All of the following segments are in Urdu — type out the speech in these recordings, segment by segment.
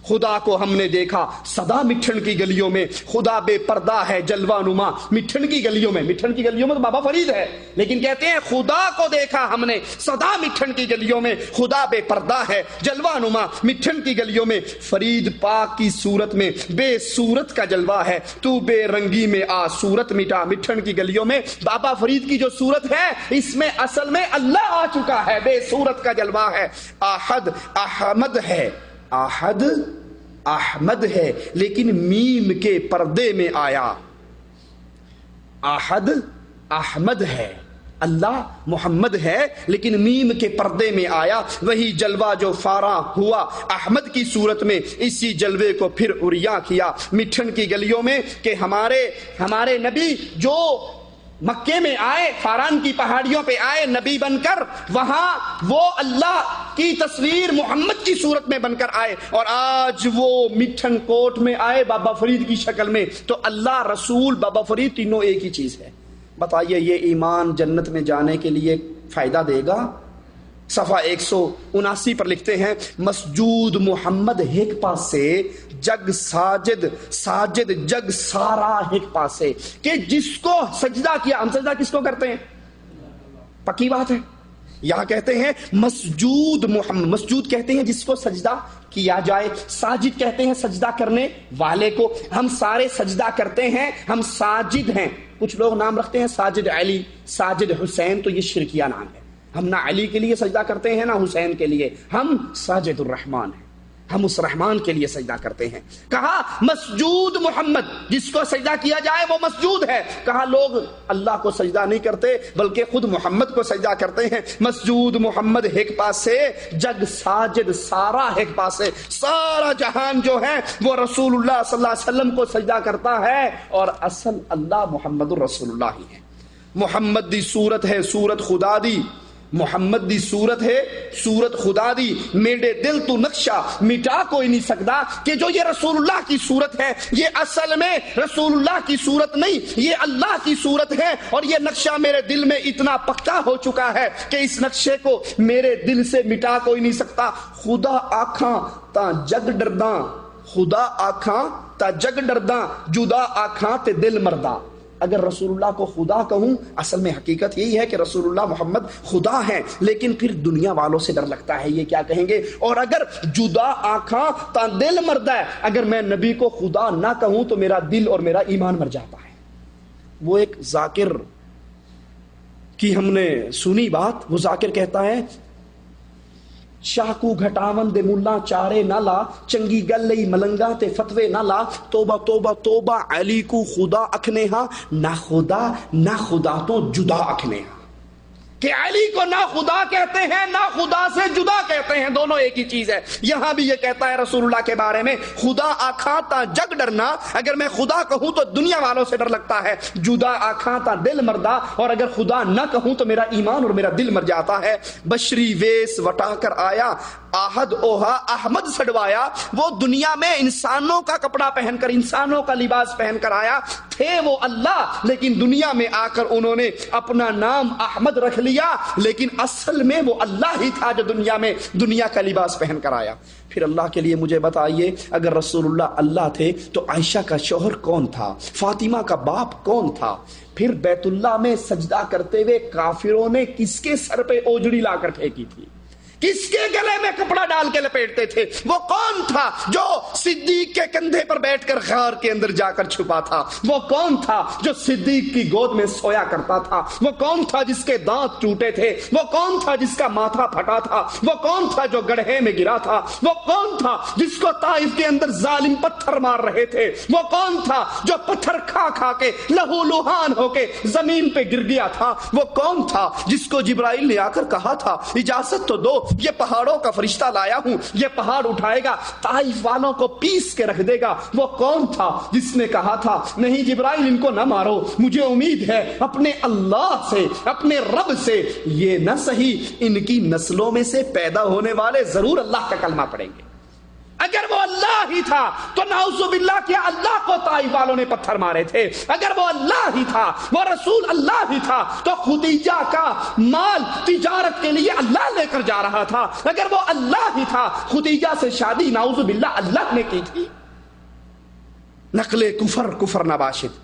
خدا کو ہم نے دیکھا سدا مٹھن کی گلیوں میں، خدا بے پردہ ہے جلوہ نما مٹھن کی گلیوں میں۔ مٹھن کی گلیوں میں تو بابا فرید ہے، لیکن کہتے ہیں خدا کو دیکھا ہم نے سدا مٹھن کی گلیوں میں، خدا بے پردہ ہے جلوہ نما مٹھن کی گلیوں میں۔ فرید پاک کی صورت میں بے صورت کا جلوہ ہے، تو بے رنگی میں آ صورت مٹا مٹھن کی گلیوں میں۔ بابا فرید کی جو صورت ہے اس میں اصل میں اللہ آ چکا ہے، بے صورت کا جلوہ ہے۔ احد احمد ہے، احد احمد ہے لیکن میم کے پردے میں آیا۔ احد احمد ہے، اللہ محمد ہے لیکن میم کے پردے میں آیا۔ وہی جلوہ جو فاراں ہوا احمد کی صورت میں، اسی جلوے کو پھر عریاں کیا مٹھن کی گلیوں میں۔ کہ ہمارے نبی جو مکے میں آئے، فاران کی پہاڑیوں پہ آئے نبی بن کر، وہاں وہ اللہ کی تصویر محمد کی صورت میں بن کر آئے، اور آج وہ مٹھن کوٹ میں آئے بابا فرید کی شکل میں۔ تو اللہ، رسول، بابا فرید تینوں ایک ہی چیز ہے۔ بتائیے یہ ایمان جنت میں جانے کے لیے فائدہ دے گا؟ صفحہ 179 پر لکھتے ہیں، مسجود محمد ایک پاسے جگ ساجد، ساجد جگ سارا ایک پاسے۔ کہ جس کو سجدہ کیا، ہم سجدہ کس کو کرتے ہیں؟ پکی بات ہے۔ یہاں کہتے ہیں مسجود محمد، مسجود کہتے ہیں جس کو سجدہ کیا جائے، ساجد کہتے ہیں سجدہ کرنے والے کو۔ ہم سارے سجدہ کرتے ہیں، ہم ساجد ہیں۔ کچھ لوگ نام رکھتے ہیں ساجد علی، ساجد حسین، تو یہ شرکیہ نام ہے۔ ہم نہ علی کے لیے سجدہ کرتے ہیں نہ حسین کے لیے، ہم ساجد الرحمن ہیں، ہم اس رحمان کے لیے سجدہ کرتے ہیں۔ کہا مسجود محمد، جس کو سجدہ کیا جائے وہ مسجود ہے۔ کہا لوگ اللہ کو سجدہ نہیں کرتے بلکہ خود محمد کو سجدہ کرتے ہیں۔ مسجود محمد ایک پاسے جگ ساجد سارا ایک پاسے، سارا جہان جو ہے وہ رسول اللہ صلی اللہ علیہ وسلم کو سجدہ کرتا ہے، اور اصل اللہ محمد الرسول اللہ ہی ہے۔ محمد دی صورت ہے صورت خدا دی، محمد دی صورت ہے صورت خدا دی، میرے دل تو نقشہ مٹا کوئی نہیں سکتا۔ کہ جو یہ رسول اللہ کی صورت ہے یہ اصل میں رسول اللہ کی صورت نہیں، یہ اللہ کی صورت ہے، اور یہ نقشہ میرے دل میں اتنا پکا ہو چکا ہے کہ اس نقشے کو میرے دل سے مٹا کوئی نہیں سکتا۔ خدا آکھاں تا جگ ڈرداں، خدا آکھاں تا جگ ڈرداں، جدا آکھاں تے دل مرداں۔ اگر رسول اللہ کو خدا کہوں، اصل میں حقیقت یہی ہے کہ رسول اللہ محمد خدا ہیں، لیکن پھر دنیا والوں سے ڈر لگتا ہے یہ کیا کہیں گے۔ اور اگر جدا آنکھاں تا دل مردا ہے، اگر میں نبی کو خدا نہ کہوں تو میرا دل اور میرا ایمان مر جاتا ہے۔ وہ ایک ذاکر کی ہم نے سنی بات، وہ ذاکر کہتا ہے، شاکو گھٹاون دے ملا چارے نہ لا، چنگی گل لئی ملنگا تے فتوے نہ لا، توبہ توبہ توبہ علی کو خدا اکھنے ہاں، نہ خدا نہ خدا تو جدا اکھنے ہاں۔ کہ علی کو نہ خدا کہتے ہیں نہ خدا سے جدا کہتے ہیں، دونوں ایک ہی چیز ہے۔ یہاں بھی یہ کہتا ہے رسول اللہ کے بارے میں، خدا آکھاں تا جگ ڈرنا، اگر میں خدا کہوں تو دنیا والوں سے ڈر لگتا ہے، جدا آکھاں تا دل مردا، اور اگر خدا نہ کہوں تو میرا ایمان اور میرا دل مر جاتا ہے۔ بشری ویس وٹا کر آیا، آہد اوہا احمد سڑوایا۔ وہ دنیا میں انسانوں کا کپڑا پہن کر، انسانوں کا لباس پہن کر آیا، تھے وہ اللہ، لیکن دنیا میں آ کر انہوں نے اپنا نام احمد رکھ لیا، لیکن اصل میں وہ اللہ ہی تھا جو دنیا میں دنیا کا لباس پہن کر آیا۔ پھر اللہ کے لیے مجھے بتائیے، اگر رسول اللہ اللہ تھے تو عائشہ کا شوہر کون تھا؟ فاطمہ کا باپ کون تھا؟ پھر بیت اللہ میں سجدہ کرتے ہوئے کافروں نے کس کے سر پہ اوجڑی لا کر پھینکی تھی؟ کس کے گلے میں کپڑا ڈال کے لپیٹتے تھے؟ وہ کون تھا جو صدیق کے کندھے پر بیٹھ کر غار کے اندر جا کر چھپا تھا؟ وہ کون تھا جو صدیق کی گود میں سویا کرتا تھا؟ وہ کون تھا جس کے دانت ٹوٹے تھے؟ وہ کون تھا جس کا ماتھا پھٹا تھا؟ وہ کون تھا جو گڑھے میں گرا تھا؟ وہ کون تھا جس کو طائف کے اندر ظالم پتھر مار رہے تھے؟ وہ کون تھا جو پتھر کھا کھا کے لہو لہان ہو کے زمین پہ گر گیا تھا؟ وہ کون تھا جس کو جبرائیل نے آ کر کہا تھا اجازت تو دو، یہ پہاڑوں کا فرشتہ لایا ہوں، یہ پہاڑ اٹھائے گا، طائف والوں کو پیس کے رکھ دے گا؟ وہ کون تھا جس نے کہا تھا نہیں جبرائیل ان کو نہ مارو، مجھے امید ہے اپنے اللہ سے، اپنے رب سے، یہ نہ صحیح ان کی نسلوں میں سے پیدا ہونے والے ضرور اللہ کا کلمہ پڑھیں گے۔ اگر وہ اللہ ہی تھا تو نعوذ باللہ کیا اللہ کو طائف والوں نے پتھر مارے تھے؟ اگر وہ اللہ ہی تھا، وہ رسول اللہ ہی تھا تو خدیجہ کا مال تجارت کے لیے اللہ لے کر جا رہا تھا۔ اگر وہ اللہ ہی تھا، خدیجہ سے شادی نعوذ باللہ اللہ نے کی تھی۔ نقل کفر نباشد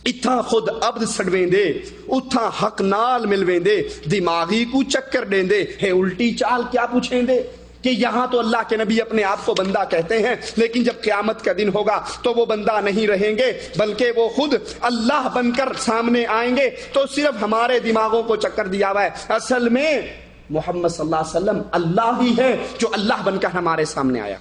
اتھا خود عبد سڑویں دے، اتھا حق نال ملویں دے، دماغی کو چکر دیں دے، ہے الٹی چال کیا پوچھیں دے کہ یہاں تو اللہ کے نبی اپنے آپ کو بندہ کہتے ہیں، لیکن جب قیامت کا دن ہوگا تو وہ بندہ نہیں رہیں گے، بلکہ وہ خود اللہ بن کر سامنے آئیں گے۔ تو صرف ہمارے دماغوں کو چکر دیا ہوا ہے، اصل میں محمد صلی اللہ علیہ وسلم اللہ ہی ہے جو اللہ بن کر ہمارے سامنے آیا۔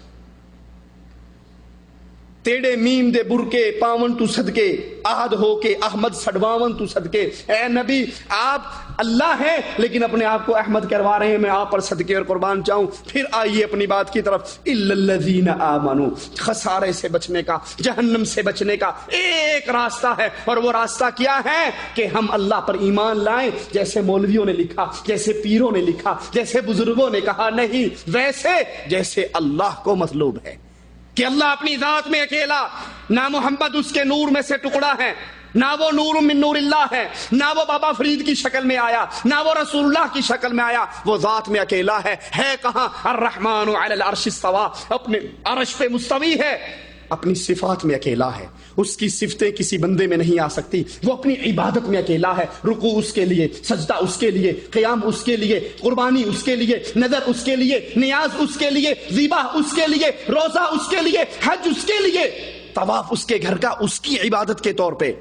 تیڑے میم دے برکے پاون تو صدقے، آہد ہو کے احمد سڑواون تو صدقے۔ اے نبی آپ اللہ ہیں لیکن اپنے آپ کو احمد کروا رہے ہیں، میں آپ پر صدقے اور قربان چاہوں۔ پھر آئیے اپنی بات کی طرف۔ الا الذین آمنوا، خسارے سے بچنے کا، جہنم سے بچنے کا ایک راستہ ہے، اور وہ راستہ کیا ہے کہ ہم اللہ پر ایمان لائیں، جیسے مولویوں نے لکھا، جیسے پیروں نے لکھا، جیسے بزرگوں نے کہا، نہیں ویسے جیسے اللہ کو مطلوب ہے کہ اللہ اپنی ذات میں اکیلا، نہ محمد اس کے نور میں سے ٹکڑا ہے، نہ وہ نور من نور اللہ ہے، نہ وہ بابا فرید کی شکل میں آیا، نہ وہ رسول اللہ کی شکل میں آیا، وہ ذات میں اکیلا ہے کہاں؟ الرحمن علی العرش استوى، اپنے عرش پہ مستوی ہے، اپنی صفات میں اکیلا ہے، اس کی صفتیں کسی بندے میں نہیں آ سکتی، وہ اپنی عبادت میں اکیلا ہے، رکوع اس کے لیے، سجدہ اس کے لیے، قیام اس کے لیے، قربانی اس کے لیے، نظر اس کے لیے، نیاز اس کے لیے، ذبح اس کے لیے، روزہ اس کے لیے، حج اس کے لیے، طواف اس کے گھر کا اس کی عبادت کے طور پہ،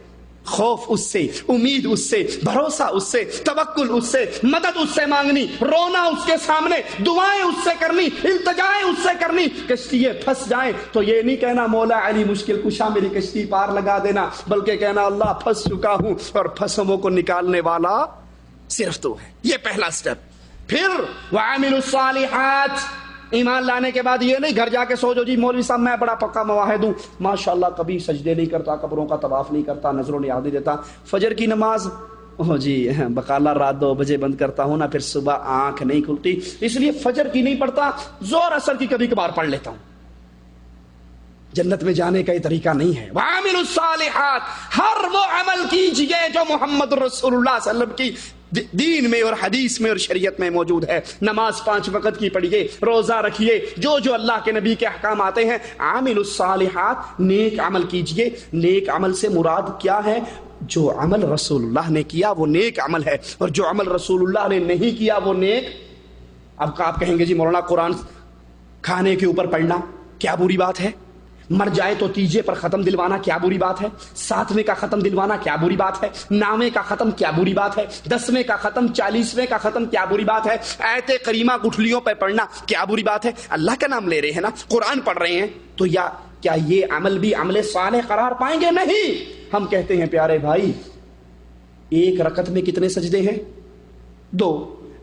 خوف اس سے، امید اس سے، بھروسہ اس سے، توکل اس سے، مدد اس سے مانگنی، رونا اس کے سامنے، دعائیں اس سے کرنی، التجائیں اس سے کرنی۔ کشتی پھنس جائیں تو یہ نہیں کہنا مولا علی مشکل کشا میری کشتی پار لگا دینا، بلکہ کہنا اللہ پھنس چکا ہوں اور پھنسوں کو نکالنے والا صرف تو ہے۔ یہ پہلا سٹیپ۔ پھر وعاملوا الصالحات، ایمان لانے کے بعد یہ نہیں گھر جا کے سوچو جی مولوی صاحب میں بڑا پکا مواحد ہوں، ماشاءاللہ کبھی سجدے نہیں کرتا، قبروں کا طواف نہیں کرتا، نظروں نہیں آدھی دیتا، فجر کی نماز جی بقالہ رات 2 بجے بند کرتا ہوں نا، پھر صبح آنکھ نہیں کھلتی، اس لیے فجر کی نہیں پڑھتا، زور اثر کی کبھی کبھار پڑھ لیتا ہوں۔ جنت میں جانے کا یہ طریقہ نہیں ہے۔ وعاملوا الصالحات، ہر وہ عمل کیجئے جو محمد رسول اللہ صلی اللہ علیہ وسلم کی دین میں اور حدیث میں اور شریعت میں موجود ہے۔ نماز 5 وقت کی پڑھیے، روزہ رکھیے، جو جو اللہ کے نبی کے احکام آتے ہیں۔ عاملوا الصالحات، نیک عمل کیجئے۔ نیک عمل سے مراد کیا ہے؟ جو عمل رسول اللہ نے کیا وہ نیک عمل ہے، اور جو عمل رسول اللہ نے نہیں کیا وہ نیک۔ اب آپ کہیں گے جی مولانا قرآن کھانے کے اوپر پڑھنا کیا بری بات ہے؟ مر جائے تو تیجے پر ختم دلوانا کیا بری بات ہے؟ 7ویں کا ختم دلوانا کیا بری بات ہے؟ 9ویں کا ختم کیا بری بات ہے؟ 10ویں کا ختم، 40ویں کا ختم کیا بری بات ہے؟ آیت کریمہ گٹھلیوں پہ پڑھنا کیا بری بات ہے؟ اللہ کا نام لے رہے ہیں نا، قرآن پڑھ رہے ہیں، تو کیا یہ عمل بھی عمل صالح قرار پائیں گے؟ نہیں۔ ہم کہتے ہیں پیارے بھائی 1 رکعت میں کتنے سجدے ہیں؟ 2۔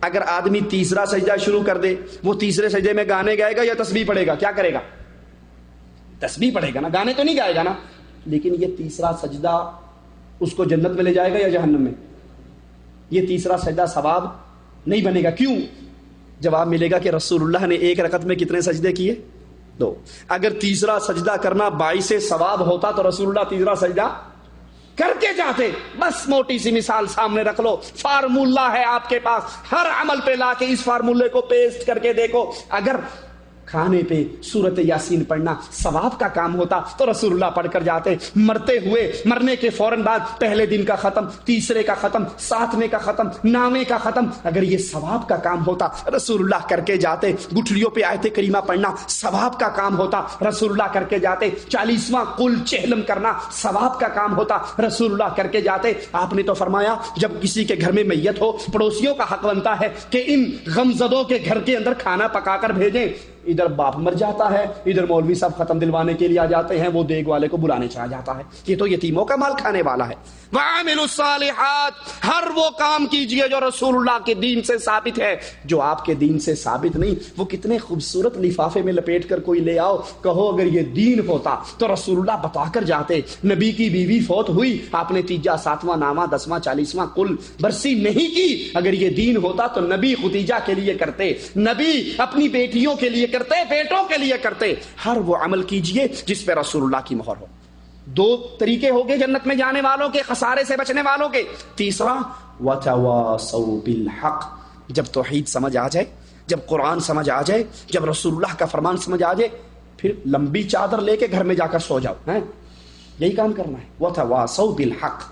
اگر آدمی تیسرا سجدہ شروع کر دے، وہ تیسرے سجدے میں گانے گائے گا یا تسبیح پڑھے گا؟ کیا کرے گا؟ تسبیح پڑھے گا نا، گانے تو نہیں گائے گا نا۔ لیکن یہ تیسرا سجدہ اس کو جنت میں لے جائے گا یا جہنم میں؟ یہ تیسرا سجدہ ثواب نہیں بنے گا۔ کیوں؟ جواب ملے گا کہ رسول اللہ نے 1 رکعت میں کتنے سجدے کیے؟ 2۔ اگر تیسرا سجدہ کرنا باعث ثواب ہوتا تو رسول اللہ تیسرا سجدہ کر کے جاتے۔ بس موٹی سی مثال سامنے رکھ لو، فارمولہ ہے آپ کے پاس، ہر عمل پہ لا کے اس فارمولے کو پیسٹ کر کے دیکھو۔ اگر کھانے پہ سورت یاسین پڑھنا ثواب کا کام ہوتا تو رسول اللہ پڑھ کر جاتے۔ مرتے ہوئے، مرنے کے فوراً بعد پہلے دن کا ختم، تیسرے کا ختم، 7ویں کا ختم، 9ویں کا ختم، اگر یہ ثواب کا کام ہوتا رسول اللہ کر کے جاتے۔ گٹھلیوں پہ آیت کریمہ پڑھنا ثواب کا کام ہوتا، رسول اللہ کر کے جاتے۔ 40واں کل چہلم کرنا ثواب کا کام ہوتا، رسول اللہ کر کے جاتے۔ آپ نے تو فرمایا جب کسی کے گھر میں میت ہو، پڑوسیوں کا حق بنتا ہے کہ ان غمزدوں کے گھر کے اندر کھانا پکا کر بھیجیں۔ ادھر باپ مر جاتا ہے، ادھر مولوی صاحب ختم دلوانے کے لیے آ جاتے ہیں، وہ دیگ والے کو بلانے چلا جاتا ہے۔ یہ تو یتیموں کا مال کھانے والا ہے۔ وَعَامِلُوا الصَّالِحَاتِ، ہر وہ کام کیجئے جو رسول اللہ کے دین سے ثابت ہے۔ جو آپ کے دین سے ثابت نہیں، وہ کتنے خوبصورت لفافے میں لپیٹ کر کوئی لے آؤ، کہو اگر یہ دین ہوتا تو رسول اللہ بتا کر جاتے۔ نبی کی بیوی فوت ہوئی، آپ نے 3واں 7واں 9واں 10واں 40واں کل برسی نہیں کی۔ اگر یہ دین ہوتا تو نبی ختیجہ کے لیے کرتے، نبی اپنی بیٹیوں کے لیے کرتے، بیٹوں کے لیے کرتے، ہر وہ عمل کیجئے جس پہ رسول اللہ کی مہر ہو۔ دو طریقے ہو گئے جنت میں جانے والوں کے، خسارے سے بچنے والوں کے۔ تیسرا وَتَوَاصَوْا بِالْحَقِّ، جب توحید سمجھ آ جائے، جب قرآن سمجھ آ جائے، جب رسول اللہ کا فرمان سمجھ آ جائے، پھر لمبی چادر لے کے گھر میں جا کر سو جاؤ، ہیں یہی کام کرنا ہے۔ وَتَوَاصَوْا بِالْحَقِّ،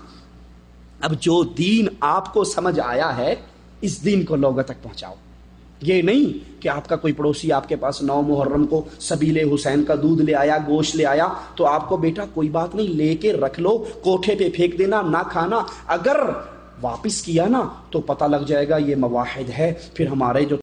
اب جو دین آپ کو سمجھ آیا ہے اس دین کو لوگوں تک پہنچاؤ۔ یہ نہیں کہ آپ کا کوئی پڑوسی آپ کے پاس 9 محرم کو سبیل حسین کا دودھ لے آیا، گوشت لے آیا، تو آپ کو بیٹا کوئی بات نہیں لے کے رکھ لو، کوٹھے پہ پھینک دینا، نہ کھانا۔ اگر واپس کیا نا تو پتہ لگ جائے گا یہ مواحد ہے، پھر ہمارے جو